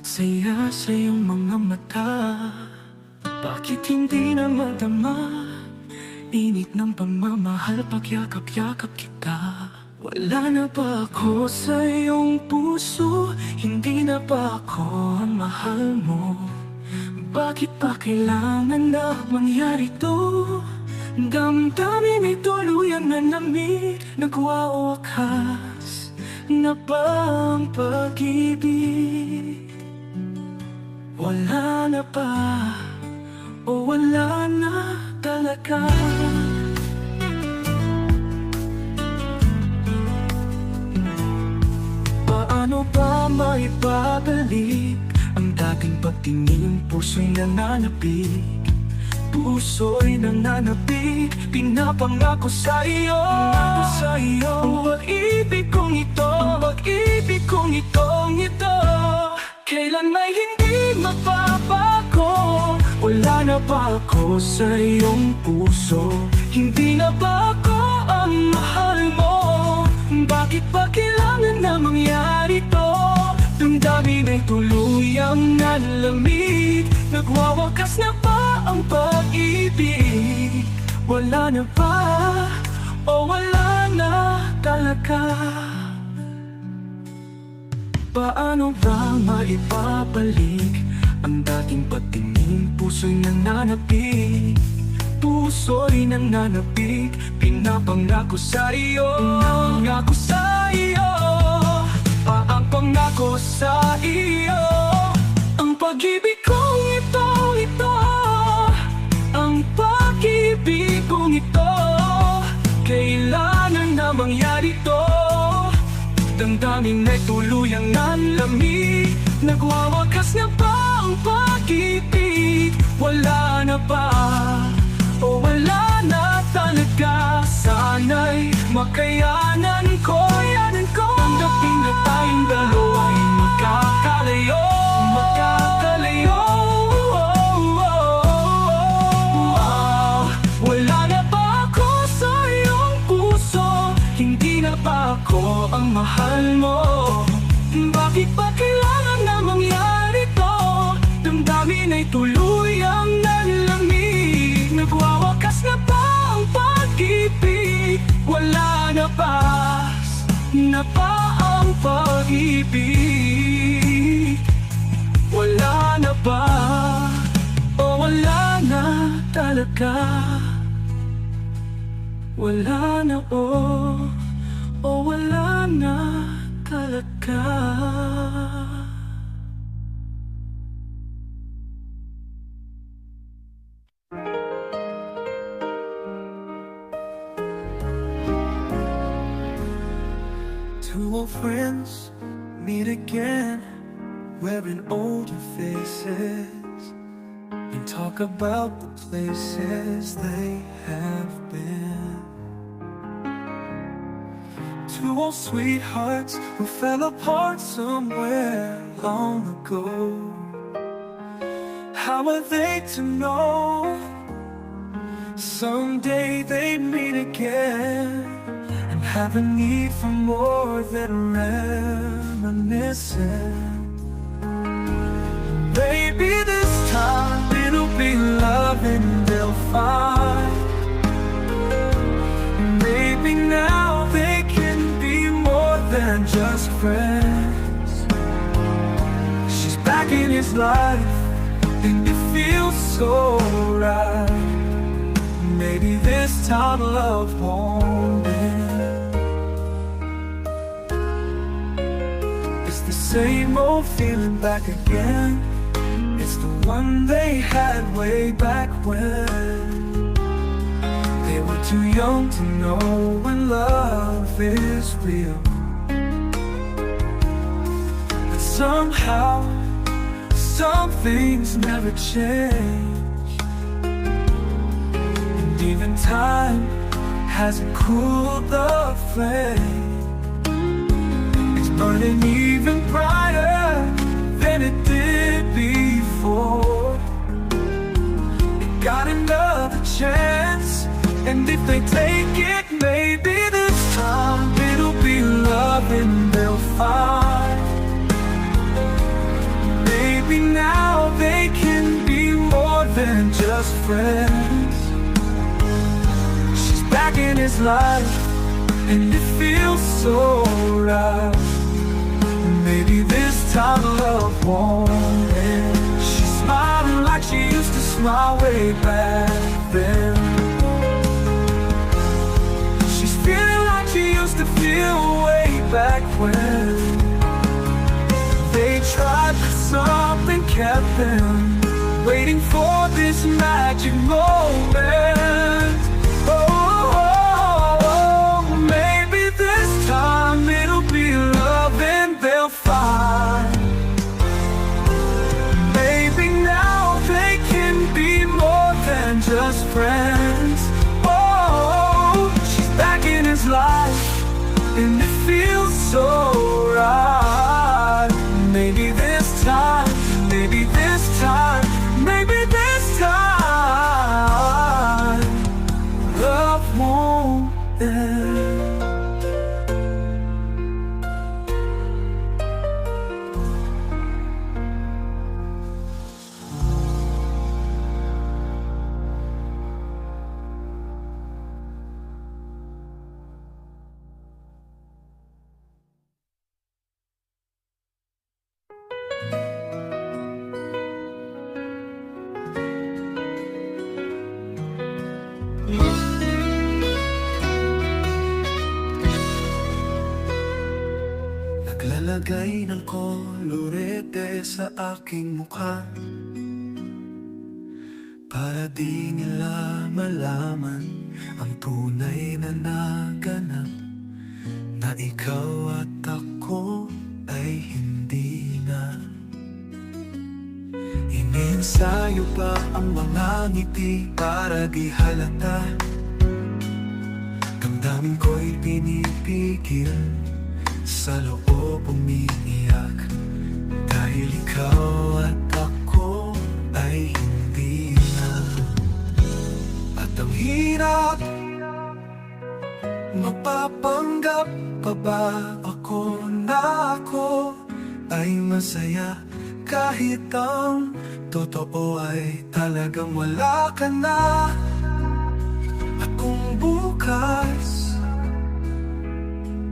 at saya sa iyong mga mata. Bakit hindi na madama init ng pagmamahal pag yakap-yakap kita? Wala na ba ako sa iyong puso? Hindi na ba ako ang mahal mo? Bakit pa kailangan na mangyari to? Damdamin ay tuluyan na lamig, nagwawakas na ba ang pag-ibig? Wala na ba o wala na talaga? Paano ba maibabalik ang dating pagtingin? Puso'y nananapig, puso'y nananapig. Pinapangako sa iyo, ang pag-ibig kong ito, ang pag-ibig kong ito, kailan may hindi mapapago. Wala na ba ako sa iyong puso? Hindi na ba ako ang mahal mo? Bakit pa kailangan na mangyari to? Damdamin ay tuluyang nalamig, nagwawakas na ba ang pag-ibig? Wala na ba o wala na talaga? Paano ba maibabalik ang dating patingin? Puso'y nananapig, puso'y nananapig. Pinapangako sa iyo, pangako sa iyo, ang pangako sa iyo. Ang pag-ibig kong ito, ang pag-ibig kong ito, kailangan na mangyari to? Damdamin ay tuluyang nanlamig, nagwawakas na ba ang pag-ibig? Wala na ba o wala na talaga? Sana'y makayanan ko, tanggapin na tayong dalawa'y magkakalayo, Wala na ba ako sa iyong puso? Hindi na ba ako ang mahal mo? Bakit pa kailangan na mangyari to? Damdamin ay tuluyang nalamig, nagwawakas na ba ang pag-ibig? Wala na ba ang pag-ibig? Wala na ba o wala na talaga? Wala na o wala na talaga. Two old friends meet again, wearing older faces, and talk about the places they have been. Two old sweethearts who fell apart somewhere long ago. How are they to know someday they meet again and have a need for more than reminiscing? Maybe this time it'll be love and they'll find. Maybe now they can be more than just friends. She's back in his life and it feels so right. Maybe this time love won't end. It's the same old feeling back again. It's the one they had way back when they were too young to know when love is real. But somehow, some things never change, and even time hasn't cooled the flame. It's burning even brighter than it did before. It got another chance, and if they take it, maybe this time it'll be love and they'll find. just friends. She's back in his life, and it feels so right. Maybe this time love won't end. She's smiling like she used to smile way back then. She's feeling like she used to feel way back when. They tried, but something kept them waiting for this magic moment. Oh, maybe this time it'll be love and they'll find. Maybe now they can be more than just friends. Oh, she's back in his life, and it feels so right. Maybe this time, maybe this time, maybe this time love won't end. Naglalagay ng kolorete sa aking mukha para di nila malaman ang tunay na naganap, na ikaw at ako ay hindi na. Iniensayo pa ang mga ngiti para di halata. Damdamin ko'y pinipigil, sa loob umiiyak, dahil ikaw at ako ay hindi na. At ang hirap, mapapanggap pa ba ako na ako ay masaya, kahit ang totoo ay talagang wala ka na. At kung bukas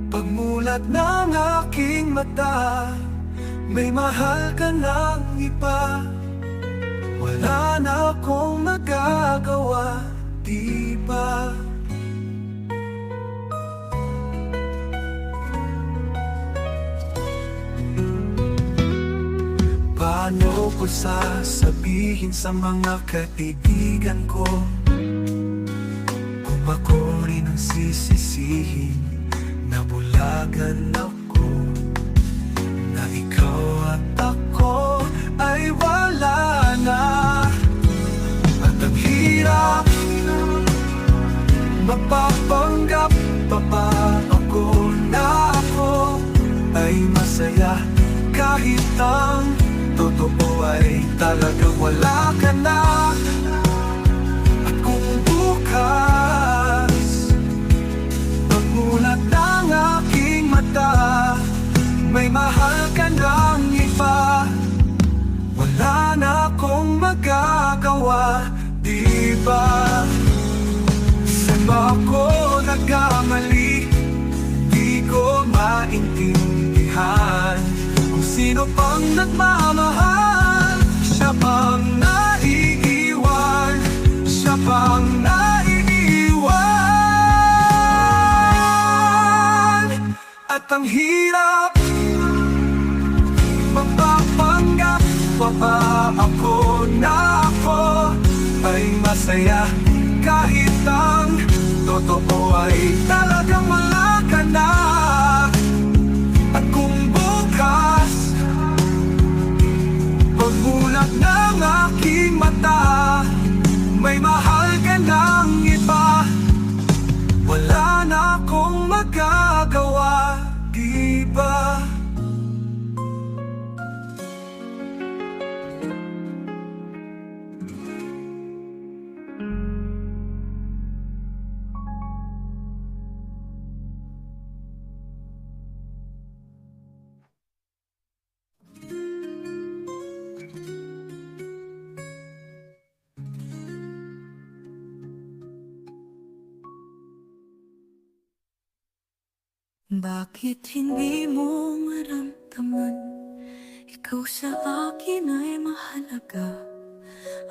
pagmulat ng aking mata, may mahal ka ng iba, wala na akong magagawa, di ba? Paano ko sasabihin sa mga kaibigan ko kung ako rin ang sisisihin? Nabulagan ako na ikaw at ako ay wala na. At ang hirap, mapapanggap pa ba ako na ako ay masaya, kahit ang totoo ay talagang wala ka na. At kung bukas pagmulat ng aking mata, may mahal ka ng iba, wala na akong magagawa, di ba? Saan ba ako nagkamali? Di ko maintindihan kung sino pang nagmamahal. Siya pang naiiwan, siya pang naiiwan. At ang hirap, magpapanggap pa ba ako na ako ay masaya, kahit ang totoo ay talagang wala ka na. At kung bukas pagmulat ng aking mata, may mahal ka ng iba, wala na akong magagawa, di ba? Bakit hindi mo maramdaman? Ikaw sa akin ay mahalaga.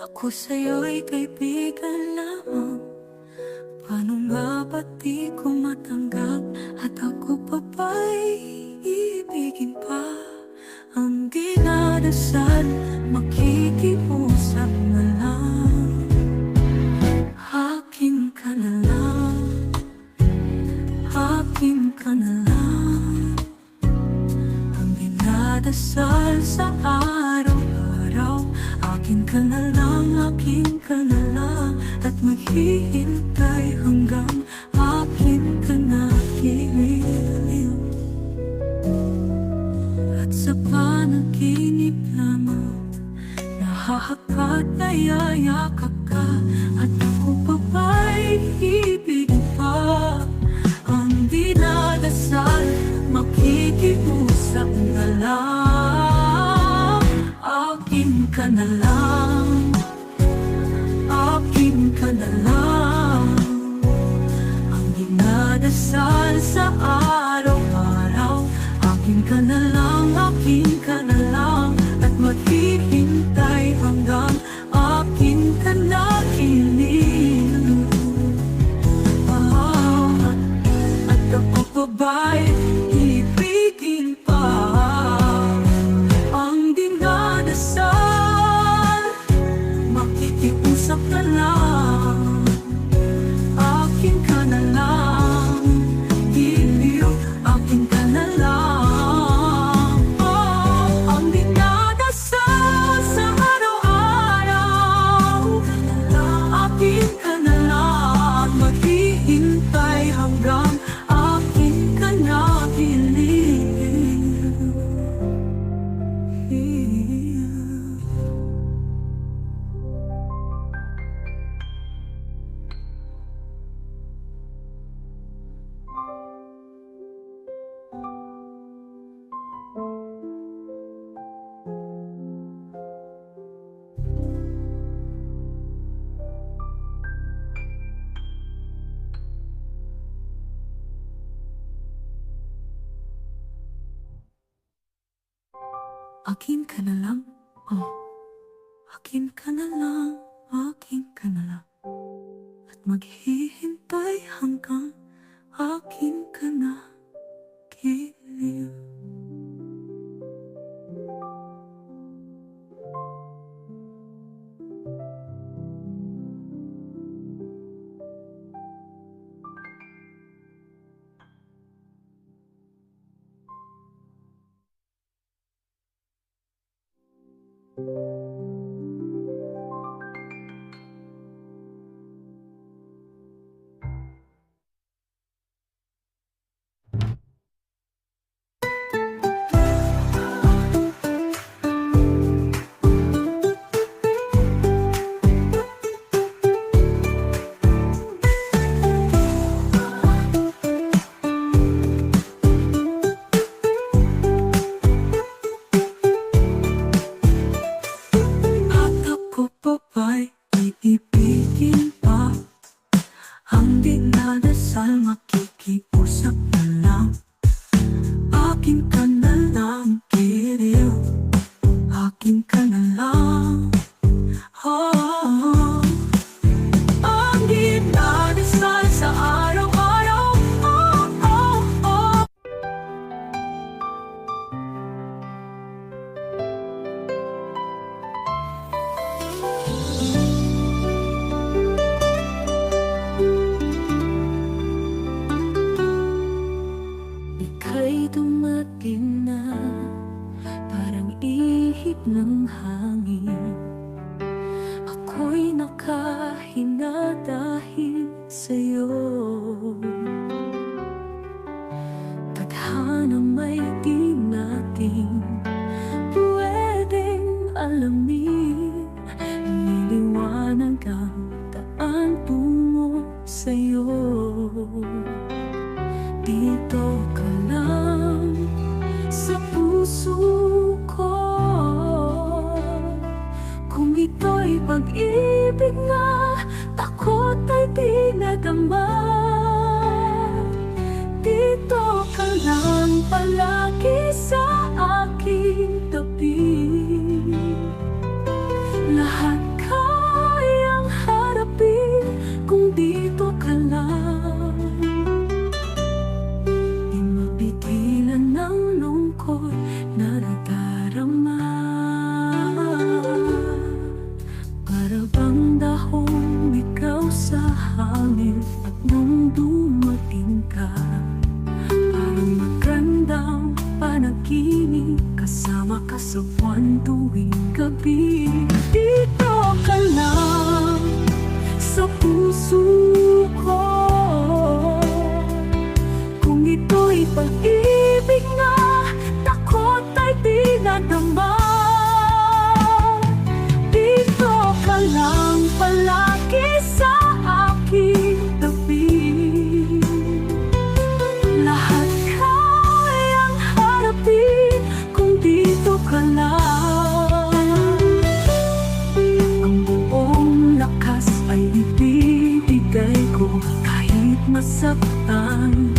Ako sa'yo'y kaibigan lamang. Paano nga ba't di ko matanggap? At ako pa ba'y iibigin pa? Ang dinadasal, makikiusap na lang. Akin ka na lang, akin ka na lang. Ang dinadasal sa araw-araw, akin ka na lang, akin ka na lang. At maghihintay hanggang akin ka na giliw. At sa panaginip lamang, nahahakot na yayakap ka. At ako pa ba'y ibigin pa? Ang dinadasal, makikiusap na lang. Akin ka na lang, akin ka na lang. Ang dinadasal sa araw-araw, akin ka na lang, akin ka na lang. At maghihintay hanggang akin ka na giliw. At ako pa ba'y ibigin pa? Ang dinadasal, makikiusap na lang. Akin ka na lang, giliw, akin ka na lang. Ang dinadasal sa araw-araw, akin ka na lang. Maghihintay hanggang akin ka na giliw. Akin ka na lang, akin ka na lang, akin ka na lang. At maghihintay hanggang akin ka na giliw. At ako pa ba'y iibigin pa? Ang dinadasal, makikiusap na lang. Akin ka na lang, giliw, akin ka na lang. Ang dinadasal sa araw-araw, ika'y dumating na, parang ihip ng hangin. Ako'y nakahina dahil sa'yo. Tadhana may di natin pwedeng alamin. Niliwanag ang daan tungo sa'yo. Dito ka lang sa puso ko. Kung ito'y pag-ibig na, takot ay di nadama. Dito ka palagi sa aking tabi. Lahat kayang harapin kung dito ka lang. Di mapigilan ng lungkot na nadarama. Para bang dahong ikaw sa hangin, at nung dumating ka, parang magandang panaginip, kasama ka sa buwan tuwing gabi. Dito ka lang sa puso ko, kung ito'y pag-ibig na takot ay di nadama. Dito ka lang palagi sa aking tabi. Lahat kayang harapin kung dito ka lang. Ang buong lakas ay ibibigay ko kahit masaktan.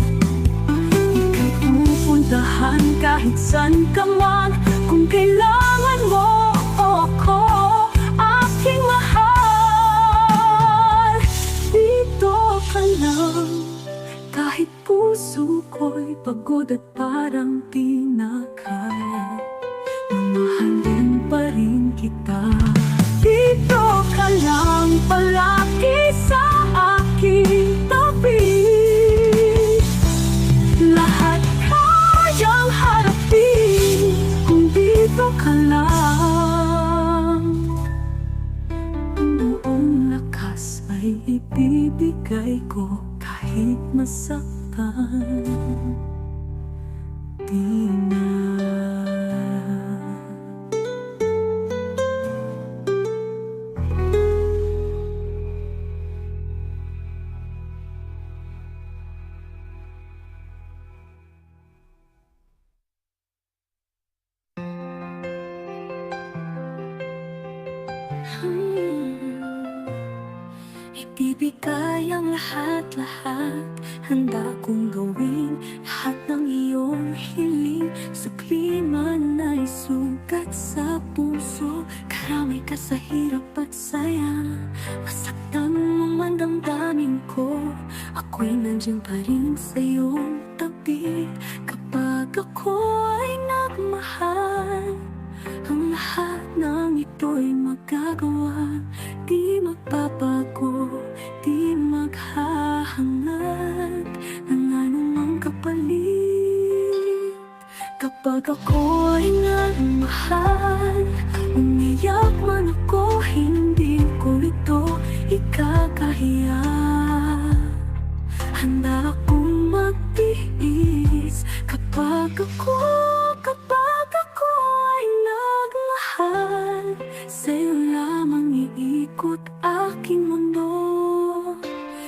Ika'y pupuntahan kahit saan ka man, kung kailangan mo ako, aking mahal. Dito ka lang kahit puso ko'y pagod at parang di na kaya, mamahalin pa rin kita. Dito ka lang palagi sa aking tabi. Lahat kayang harapin kung dito ka lang. Ang buong lakas ay ibibigay ko kahit masaktan. Di na. Ibibigay ang lahat-lahat, handa kong gawin lahat ng iyong hiling. Sa klima na'y sugat sa puso, karamay ka sa hirap at saya. Masaktan mo man damdamin ko, ako'y nandiyan pa rin sa iyong tabi. Kapag ako ay nagmahal, ang lahat ng ito'y magagawa. Di magbabago, di maghahangad ng anumang kapalit. Kapag ako ay nagmahal, umiyak man ako, hindi ko ito ikakahiya. Handa akong magtiis kapag ako ay nagmahal. Sa'yo lamang iikot aking mundo.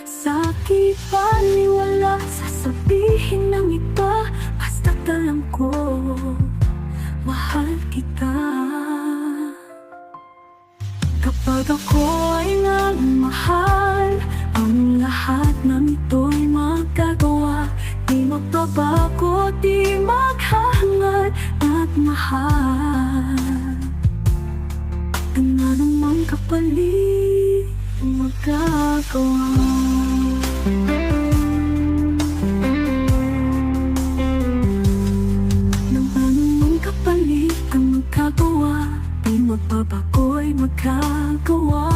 Sa'ki paniwala, sasabihin ng iba, basta't alam ko, mahal kita. Kapag ako ay nagmahal, ang lahat ng ito'y magagawa. Di magbabago, di maghahangad at mahal. Ang anumang kapalit magagawa. Ng anumang kapalit ang magagawa. Di magbabago'y magagawa.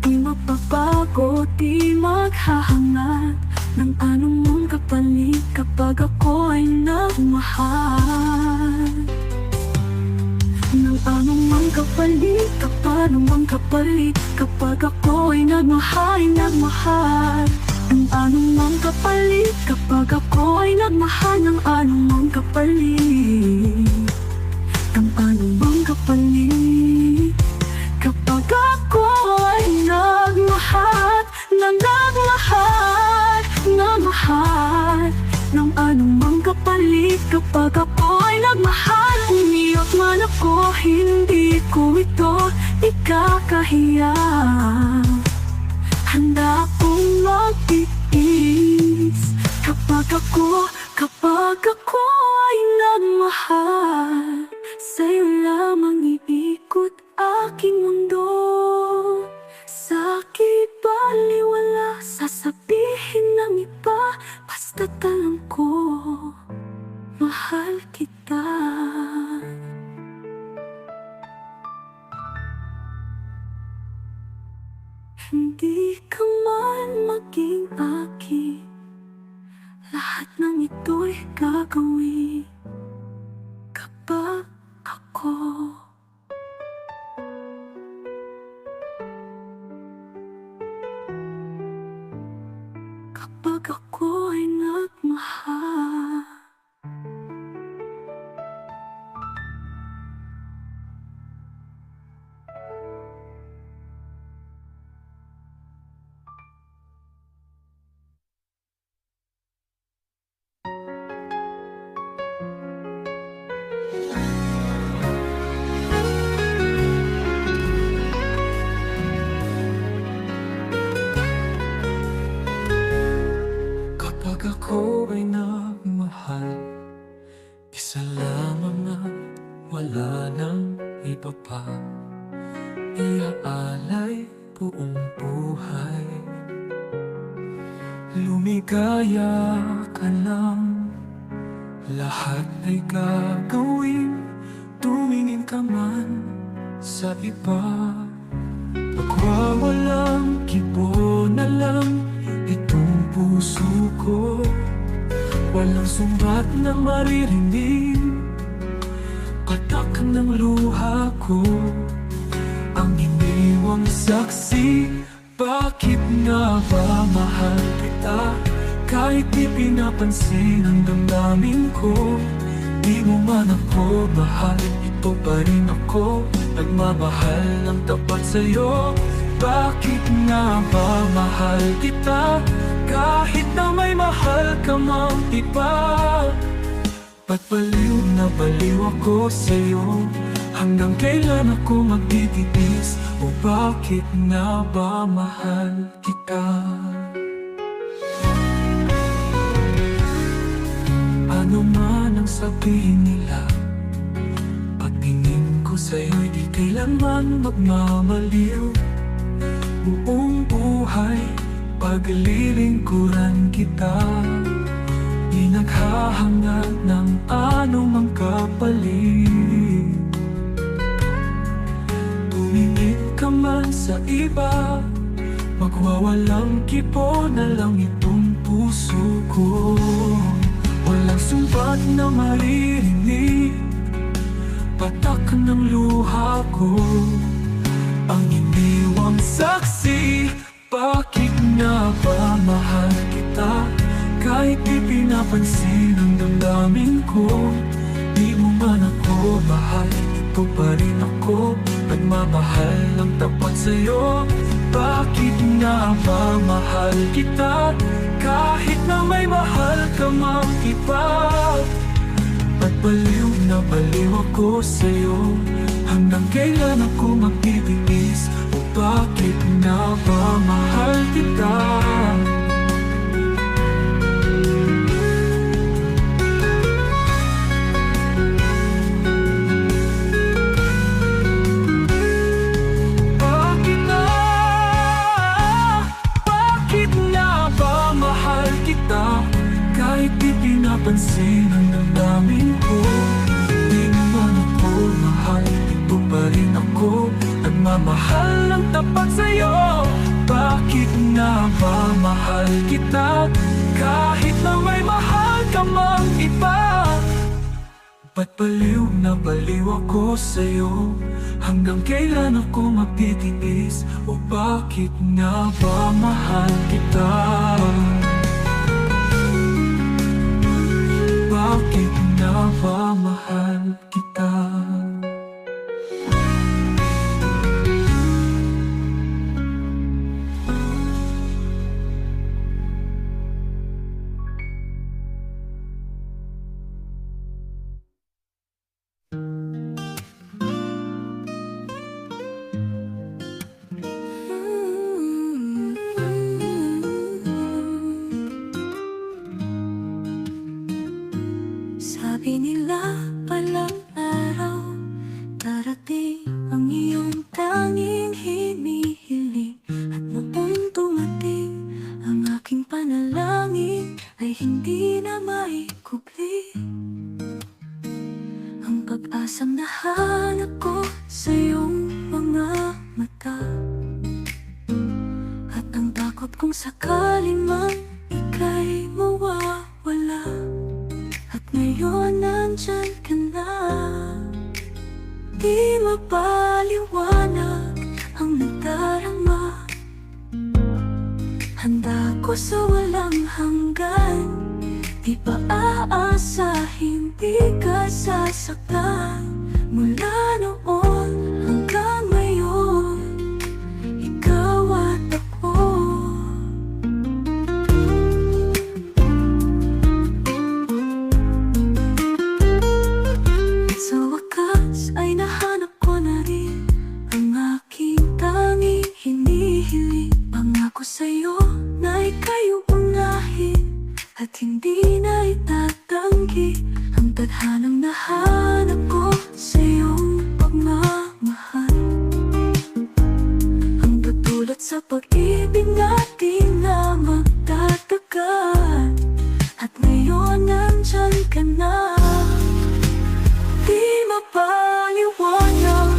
Di magbabago, di maghahangad ng anumang kapalit kapag ako ay nagmahal. Ng anumang kapalit, anumang kapalit kapag ako ay nagmahal, ng anumang kapalit kapag ako ay nagmahal, ng anumang kapalit, ng anumang kapalit kapag ako ay nagmahal, ng anumang kapalit kapag ako ay nagmahal. Umiyak man ako, hindi ko ito ikakahiya. Handa akong magtiis kapag Kapag ako ay nagmahal, sa'yo lamang iikot aking mundo. Sa'kin baliwala sasabihin ng iba, basta't alam ko, mahal kita. Hindi ka man maging akin, lahat ng ito'y gagawin kapag ako ay nagmahal. Kapag ako ay nagmahal, isa lamang at wala nang iba pa. Iaalay buong buhay, lumigaya ka lang, lahat ay gagawin. Tumingin ka man sa iba, magwawalang kibo na lang itong puso ko. Walang sumbat na maririnig, patak ng luha ko, ang iniwang saksi. Bakit nga ba mahal kita? Kahit di pinapansin ang damdamin ko. Di mo man ako mahal, ito pa rin ako, nagmamahal ng tapat sa'yo. Bakit nga ba mahal kita? Kahit na may mahal ka mang iba. Ba't baliw na baliw ako sa'yo? Hanggang kailan ako magtitiis? O bakit nga ba mahal kita? Ano man ang sabihin nila, pagtingin ko sa'yo'y di kailanman magmamaliw. Buong buhay, paglilingkuran kita, di naghahangad ng anumang kapalit. Tumingin ka man sa iba, magwawalang kipo na lang itong puso ko. Walang sumbat na maririnig, patak ng luha ko, ang iniwang saksi. Bakit nga ba mahal kita? Kahit di pinapansin ang damdamin ko. Di mo man ako mahal, ito pa rin ako, nagmamahal ng tapat sa'yo. Bakit nga ba mahal kita? Kahit na may mahal ka mang iba. Ba't baliw na baliw ako sa'yo? Hanggang kailan ako magtitiis? O bakit nga ba mahal kita? Bakit nga ba mahal kita? Kahit di pinapansin ang damdamin ko. Di naman ako mahal, ito pa rin ako, nagmamahal ng tapat sa'yo. Bakit nga ba mahal kita? Kahit na may mahal ka mang iba. Ba't baliw na baliw ako sa'yo? Hanggang kailan ako magtitiis? O bakit nga ba mahal kita? Bakit nga ba mahal kita? Sabi nila palang araw darating ang iyong tanging hinihiling. At noong dumating ang aking panalangin ay hindi na maikubli. Ang pag-asang nahanap ko sa iyong mga mata, at ang takot kung sakaling man ika'y mawawala. At ngayon nandyan ka na, di mapaliwanag ang nagdarama. Handa ko sa walang hanggan, di pa aasahin, di ka sasaktan. Mula noon hanggang ngayon, ikaw at ako. Sa wakas ay nahanap ko na rin ang aking tanging hinihiling. Pangako sa'yo na ika'y uunahin at hindi na itatanggi ang tadhanang nahanap ko sa iyong pagmamahal. Ang tutulot sa pag-ibig natin na magtatagal. At ngayon nandyan ka na, di mapaliwanag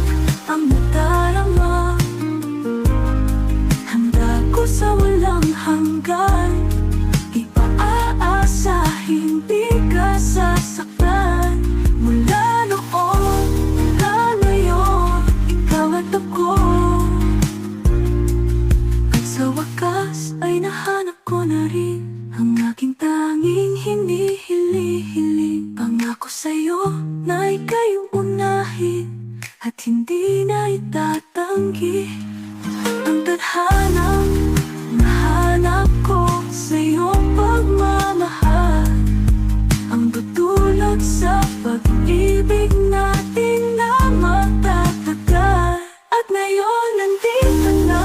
ang nadarama. Handa ko sa walang hanggan, di pa aasahin, di ka sasaktan. Mula noon hanggang ngayon, ikaw at ako. At sa wakas ay nahanap ko na rin ang aking tanging hinihiling. Pangako sa'yo na ika'y uunahin at hindi na itatanggi ang tadhanang nahanap ko sa iyong pagmamahal. Ang tutulog sa pag-ibig natin na magtatagal. At ngayon nandito na,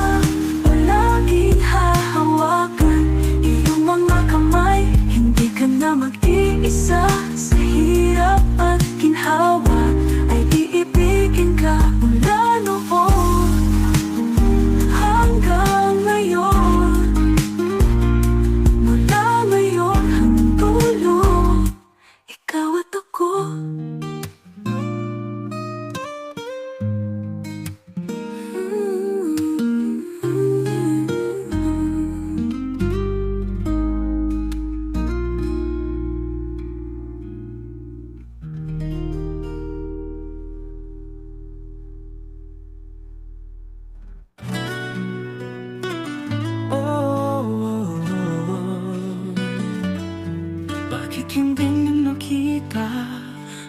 palaging hahawakan iyong mga kamay. Hindi ka na mag-iisa sa hirap at ginhawa, ay iibigin ka. Mula noon hanggang ngayon, mula ngayon hanggang dulo, ikaw at ako. Bakit hindi niyo nakita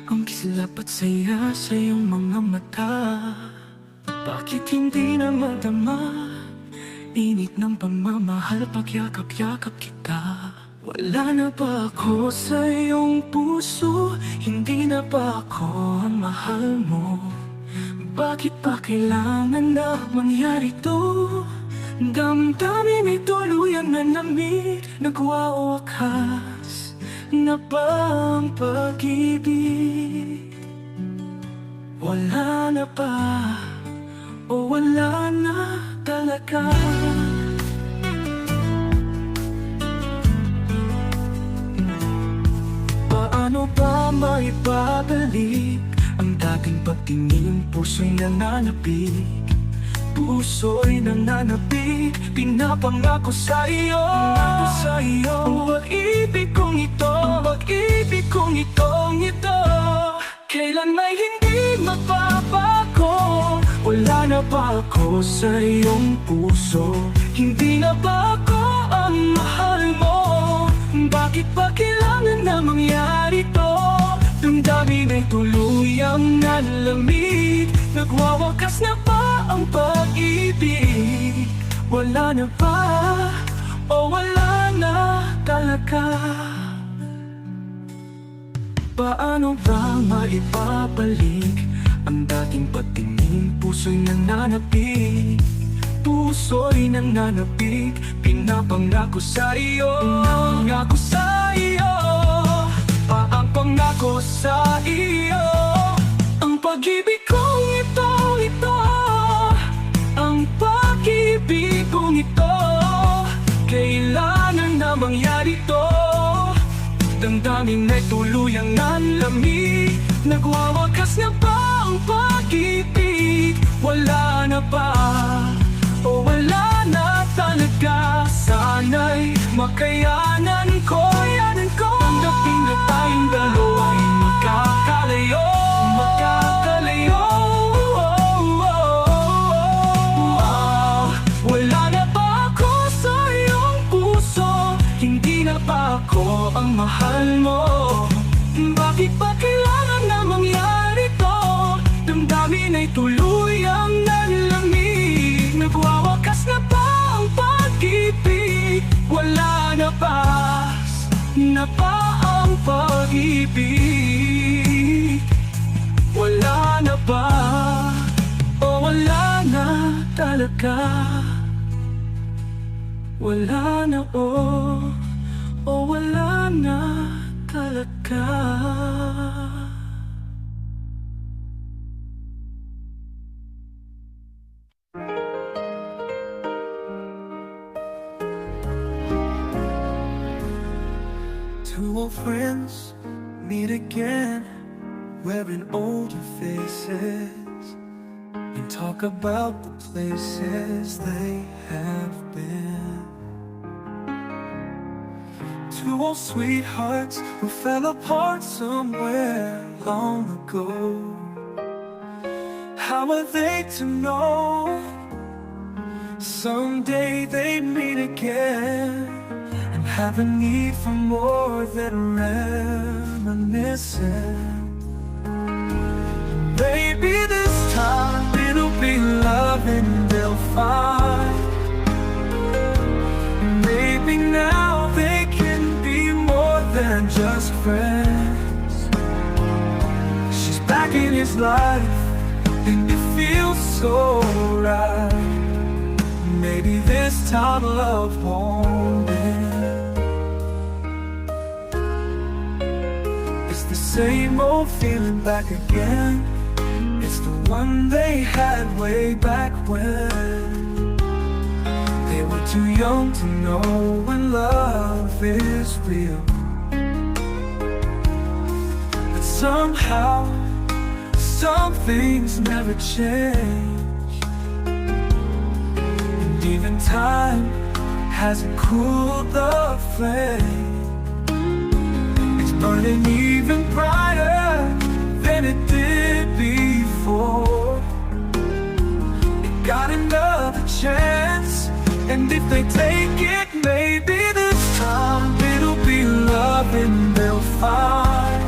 ang kislap at saya sa iyong mga mata? Bakit hindi na madama init ng pagmamahal pagyakap-yakap kita? Wala na ba ako sa iyong puso? Hindi na ba ako ang mahal mo? Bakit pa kailangan na mangyari to? Damdamin ay tuluyan na lamig, nagwawakas na ba ang pag-ibig? Wala na ba o wala na talaga? Paano ba maibabalik ang dating pagtingin? Puso'y nananapig, puso'y nananapig. Pinapangako sa iyo, ang pag-ibig kong ito, ang pag-ibig kong ito, kailan may hindi magbabago. Wala na ba ako sa iyong puso? Hindi na ba ako ang mahal mo? Bakit pa kailangan na mangyari to? Damdamin ay tuluyang nalamig, nagwawakas na ba ang pag-ibig? Wala na ba o wala na talaga? Paano ba maibabalik ang dating patingin? Puso'y nananapig, puso'y nananapig. Pinapangako sa iyo, pangako sa iyo. Ang pag-ibig kong ito, ang pag-ibig kong ito. Kailangan na mangyari to. Damdamin ay tuluyang nanlamig. Nagwawakas na ba ang pag-ibig? Wala na ba? O wala na talaga? Sana'y makayanan ko. Tanggapin na tayong dalawa'y magkakalayo. Wala na ba ako sa iyong puso? Hindi na ba ako ang mahal mo? Bakit ba kailangan na mangyari to? Damdamin ay tuluyang nanlamig. Nagwawakas na ba ang pag-ibig? Wala na ba ang pag-ibig? Wala na ba? O wala na talaga? Wala na o wala na talaga? Two old friends meet again, wearing older faces, and talk about the places they have been. Two old sweethearts who fell apart somewhere long ago. How are they to know someday they meet again and have a need for more than reminiscing? Maybe this time it'll be love and they'll find. Maybe now they can be more than just friends. She's back in his life and it feels so right. Maybe this time love won't end. It's the same old feeling back again. It's the one they had way back when they were too young to know when love is real. But somehow some things never change, and even time hasn't cooled the flame. It's burning even brighter than it did before. It got another chance, and if they take it, maybe this time it'll be love and they'll find.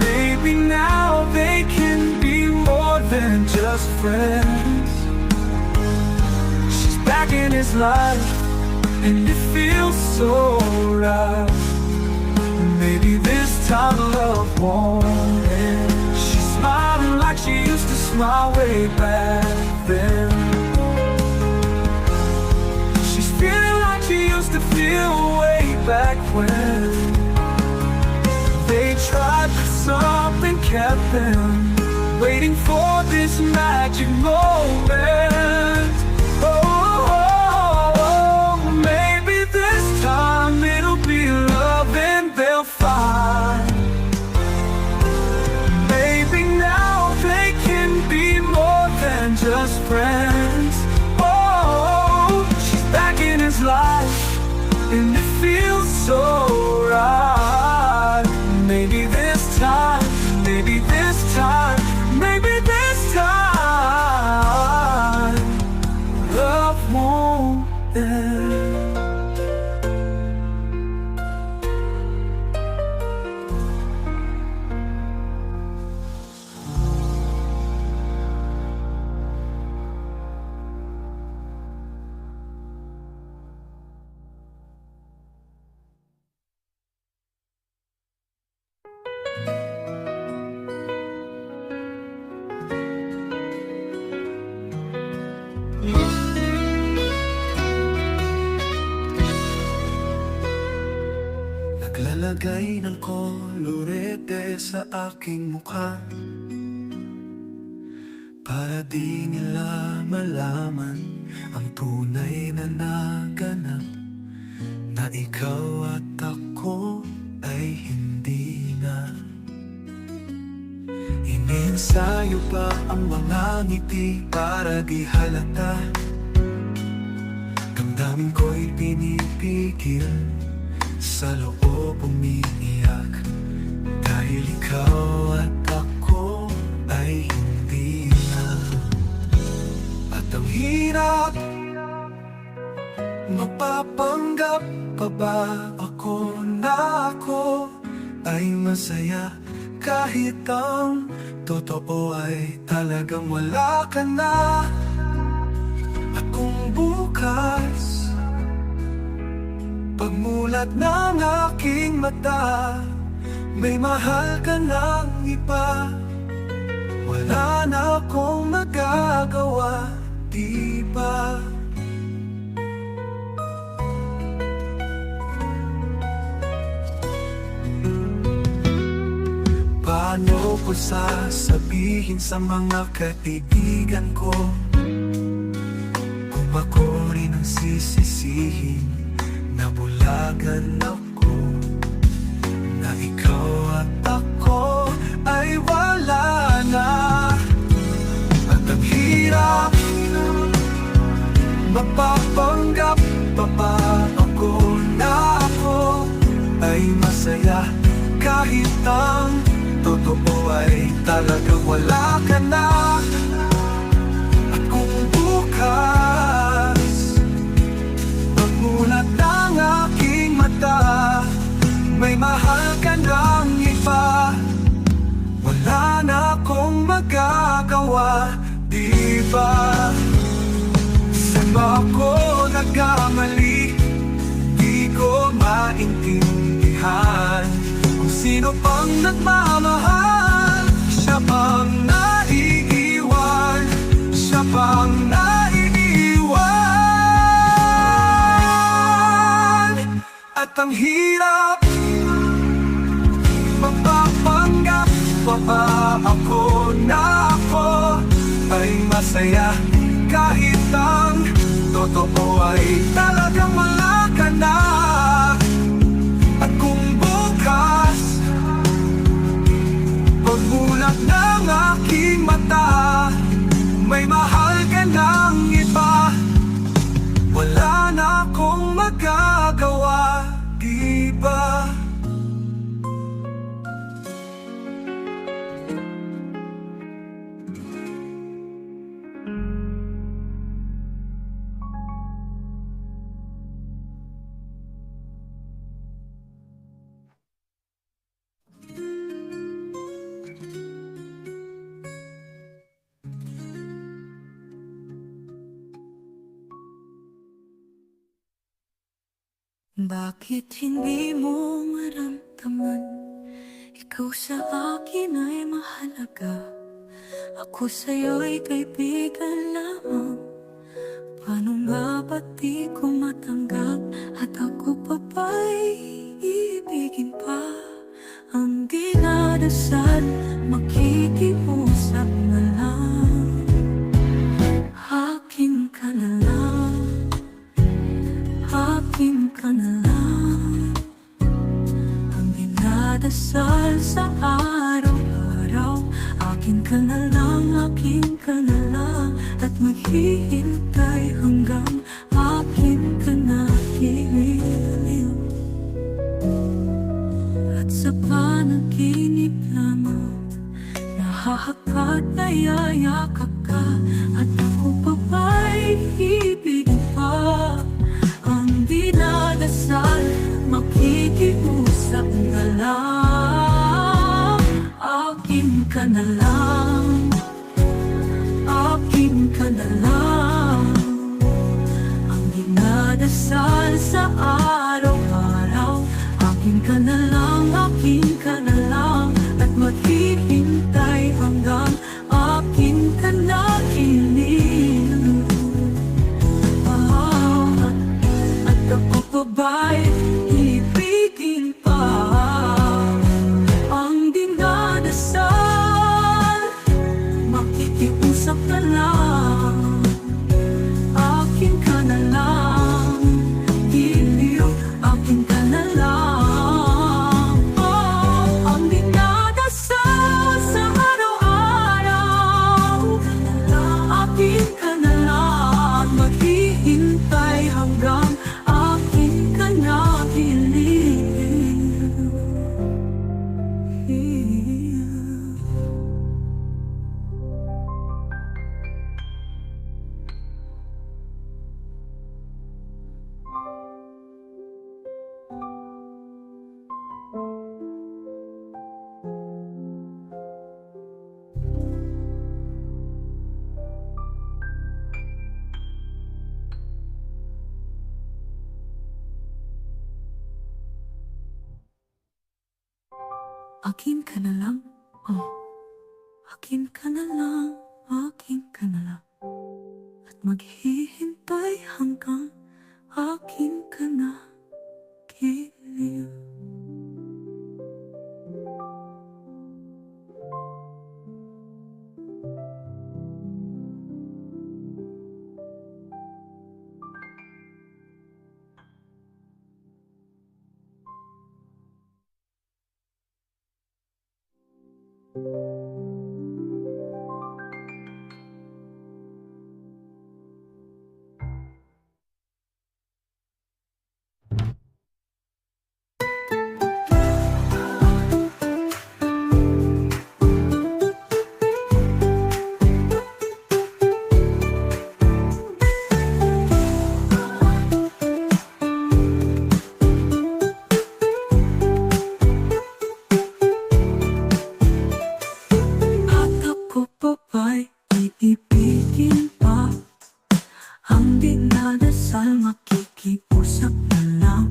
Maybe now they can be more than just friends. She's back in his life and it feels so right. Maybe this time love won't end. She's smiling like she used to smile way back then. She's feeling like she used to feel way back when they tried, but something kept them waiting for this magic moment. Maybe this time it'll be love and they'll find. Maybe now they can be more than just friends. Oh, she's back in his life and it feels so right. Maybe this time, maybe this time, maybe this time love won't end. Naglagay ng kolorete sa aking mukha para di nila malaman ang tunay na naganap, na ikaw at ako ay hindi na. Ininsayo pa ang mga ngiti para di halata. Damdamin ko'y pinipigil, sa loob umiiyak, dahil ikaw at ako ay hindi na. At ang hirap, mapapanggap pa ba ako na ako ay masaya, kahit ang totoo ay talagang wala ka na. At kung bukas, pagmulat ng aking mata, may mahal ka ng iba, wala na akong magagawa, di ba? Paano ko sasabihin sa mga kaibigan ko kung ako rin ang sisisihin? Nabulagan ako na ikaw at ako ay wala na. At ang hirap, mapapanggap pa ba ako na ako ay masaya, kahit ang totoo ay talagang wala ka na. At kung bukas, pagmulat ng aking mata, may mahal ka ng iba, wala na akong magagawa, di ba? Saan ba ako nagkamali? Di ko maintindihan kung sino pang nagmamahal. Siya bang naiiwan? Siya bang naiiwan? At ang hirap, mapapanggap pa ba ako na ako ay masaya, kahit ang totoo ay talagang wala ka na. At kung bukas, pagmulat ng aking mata, may mahal ka ng iba, wala na akong magagawa, di ba? Bakit hindi mo maramdaman? Ikaw sa akin ay mahalaga, ako sa'yo'y kaibigan lamang. Paano nga ba't di ko matanggap, at ako pa ba'y ibigin pa? Ang dinadasal, makikiusap na lang, akin ka na lang, akin ka na lang. Ang dinadasal sa araw-araw, akin ka na lang, akin ka na lang. At maghihintay hanggang akin ka na giliw. At sa panaginip lamang, nahahakot na yayakap ka, at ako pa ba'y ibigin pa? Ang dinadasal, makikiusap na lang, akin ka na lang, akin ka na lang. Ang dinadasal sa araw-araw, akin ka na lang, akin ka na lang. At maghihintay hanggang akin ka na giliw. At ako pa ba'y ibigin pa? Akin ka na lang, oh. Akin ka na lang, akin ka na lang. At maghihintay hanggang akin ka na giliw. At ako pa ba'y iibigin pa? Ang dinadasal makikiusap na lang.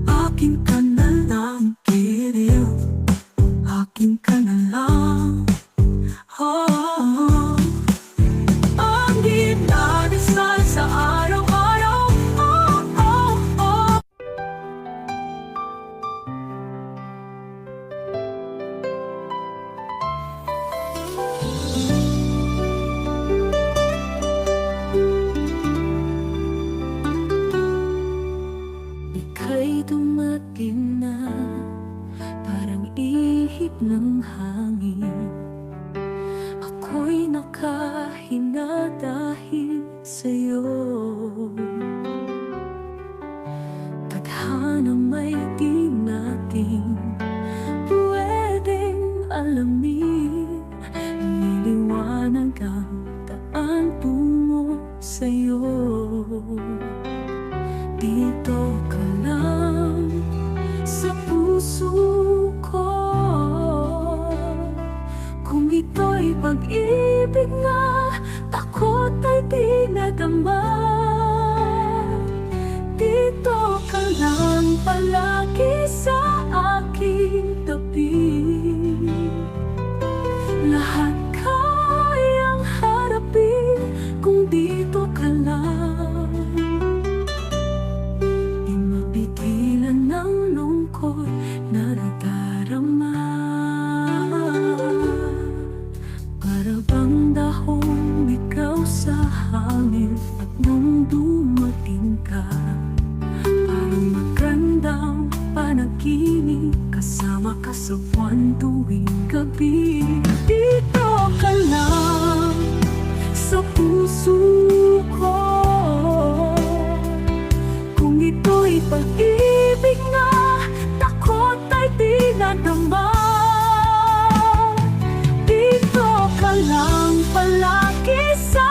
Akin ka na lang, giliw. Akin ka na lang, oh. Ang dinadasal sa araw-araw, oh, oh, oh. Ika'y dumating na, parang ihip ng hangin. Ako'y nakahinga dahil sa'yo. Tadhana may di natin pwedeng alamin. Niliwanag ang daan tungo sa'yo. Dito ka lang sa puso ko. Kung ito'y pag-ibig nga, takot ay di nadama. Dito ka lang palagi sa aking tabi. Lahat kayang harapin kung dito ka lang. Di mapigilan ng lungkot na nadarama. Para bang dahong ikaw sa hangin. At nung dumating ka, parang magandang panaginip. Kasama ka sa buwan tuwing gabi. Dito ka lang sa puso ko. Kung ito'y pag-ibig nga, takot ay di nadama. Dito ka lang palagi sa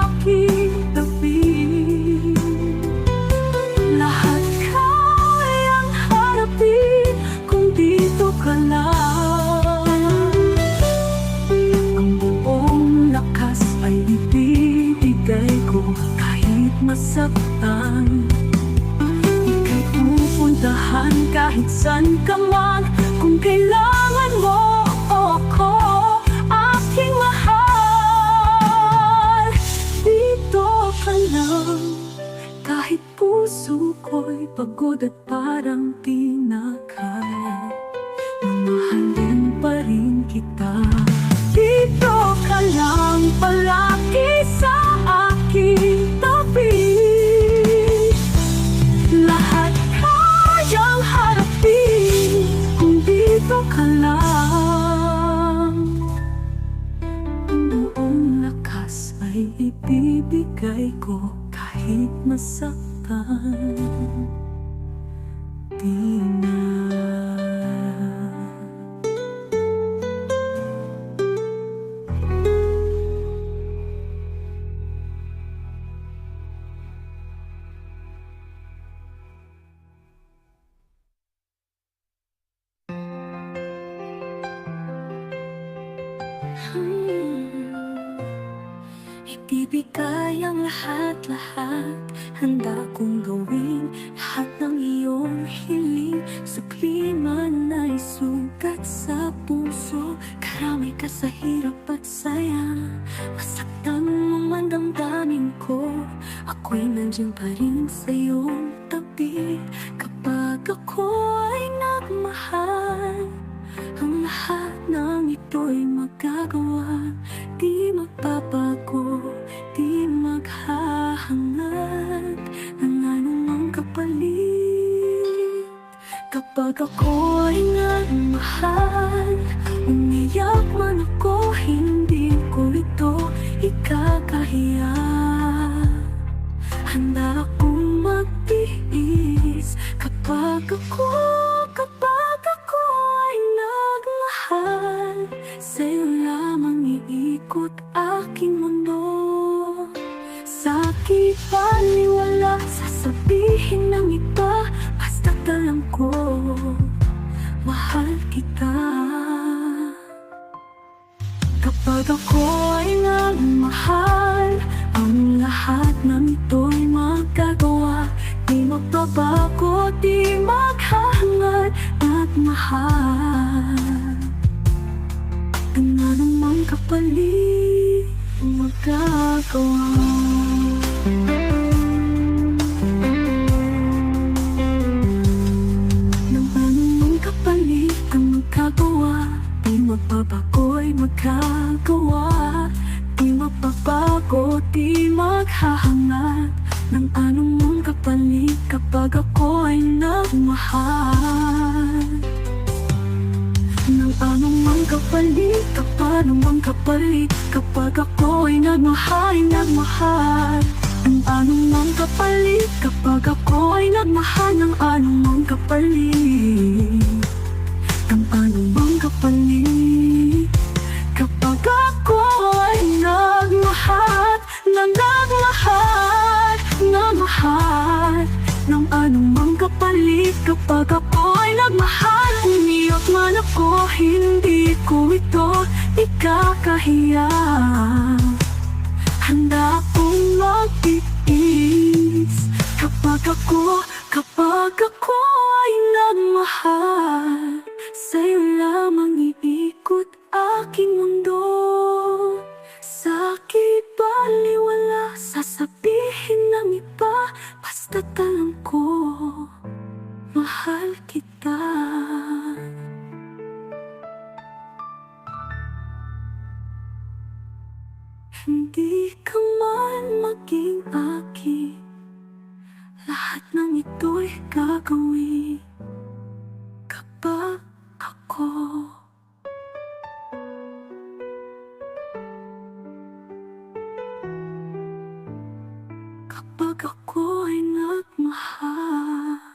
aking tabi. Lahat kayang harapin kung dito ka lang. Ang buong lakas ay ibibigay ko kahit masaktan. Ika'y pupuntahan kahit saan ka man. Kung kailangan mo ako, aking mahal. Dito ka lang kahit puso ko'y pagod at parang di na kaya. Mamahalin pa rin kita. Dito ka lang palagi sa aking tabi. Lahat kayang harapin kung dito ka lang. Ang buong lakas ay ibibigay ko kahit masaktan. Di na. Ibibigay ang lahat-lahat. Handa kong gawin lahat ng iyong hiling. Sa klima na'y sugat sa iyong tabi. Kapag ako ay nagmahal, ang lahat ng ito'y magagawa. Di magbabago, di maghahangad ng anumang kapalit. Kapag ako ay nagmahal, umiyak man ako, hindi ko ito ikakahiya. Handa akong magtiis kapag ako ay nagmahal. Sa'yo lamang iikot aking mundo. Sa'ki paniwala, sasabihin ng iba, basta't alam ko, mahal kita. Kapag ako ay nagmahal, ang lahat ng ito'y magagawa. Di magbabago, di maghahangad at mahal. Ang anumang kapalit magagawa. Ng anumang kapalit ang magagawa. Di magbabago'y magagawa. Di magbabago, di maghahangad ng anumang kapalit kapag ako ay nagmahal. Ng anumang kapalit, anumang kapalit kapag ako ay nagmahal, nagmahal. Ang anumang kapalit kapag ako ay nagmahal, ng anumang kapalit. Ang anumang kapalit kapag ako ay nagmahal, nagmahal, nagmahal. Ng anumang kapalit kapag ako ay nagmahal, umiyak man ako, hindi ko ito ikakahiya. Handa akong magtiis kapag ako ay nagmahal. Sa'yo lamang iikot aking mundo. Sa'ki baliwala, sasabihin ng iba, basta't alam ko, mahal kita. Hindi ka man maging akin, lahat ng ito'y gagawin kapag ako ay nagmahal.